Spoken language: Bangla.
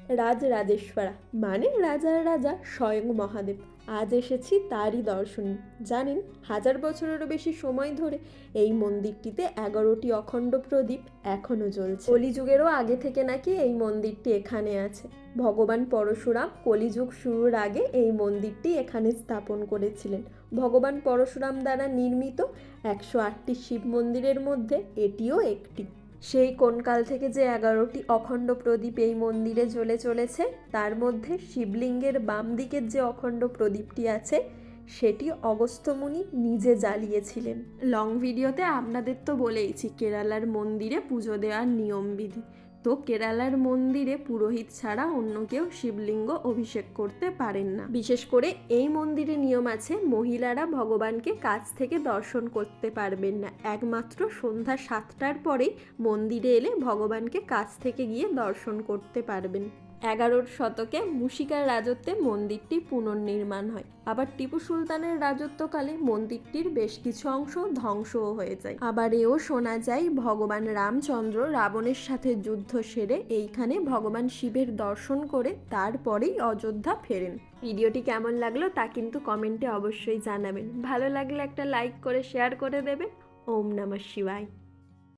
রাজরাজেশ্বরা মানে রাজার রাজা স্বয়ং মহাদেব। আজ এসেছি তারই দর্শনে। জানেন, 1000 বছরেরও বেশি সময় ধরে এই মন্দিরটিতে 11টি অখণ্ড প্রদীপ এখনও জ্বলছে। কলিযুগেরও আগে থেকে নাকি এই মন্দিরটি এখানে আছে। ভগবান পরশুরাম কলিযুগ শুরুর আগে এই মন্দিরটি এখানে স্থাপন করেছিলেন। ভগবান পরশুরাম দ্বারা নির্মিত 108টি শিব মন্দিরের মধ্যে এটিও একটি। সেই কোনকাল থেকে যে 11টি অখণ্ড প্রদীপ এই মন্দিরে জ্বলে চলেছে, তার মধ্যে শিবলিঙ্গের বাম দিকের যে অখণ্ড প্রদীপটি আছে সেটি অগস্ত্যমুনি নিজে জ্বালিয়েছিলেন। লং ভিডিওতে আপনাদের তো বলেইছি কেরালার মন্দিরে পুজো দেওয়ার নিয়মবিধি। তো কেরালার মন্দিরে পুরোহিত ছাড়া অন্য কেউ শিবলিঙ্গ অভিষেক করতে পারেন না। বিশেষ করে এই মন্দিরে নিয়ম আছে, মহিলারা ভগবানকে কাছ থেকে দর্শন করতে পারবেন না। একমাত্র সন্ধ্যা 7টার পরেই মন্দিরে এলে ভগবানকে কাছ থেকে গিয়ে দর্শন করতে পারবেন। 11 শতকে মুশিকার রাজত্বে মন্দিরটি পুনর্নির্মাণ হয়। আবার টিপু সুলতানের রাজত্বকালে মন্দিরটির বেশ কিছু অংশ ধ্বংসও হয়ে যায়। আবার এও শোনা যায় ভগবান রামচন্দ্র রাবণের সাথে যুদ্ধ সেরে এইখানে ভগবান শিবের দর্শন করে তারপরেই অযোধ্যা ফেরেন। ভিডিওটি কেমন লাগলো তা কিন্তু কমেন্টে অবশ্যই জানাবেন। ভালো লাগলে একটা লাইক করে শেয়ার করে দেবেন। ওম নমঃ শিবায়।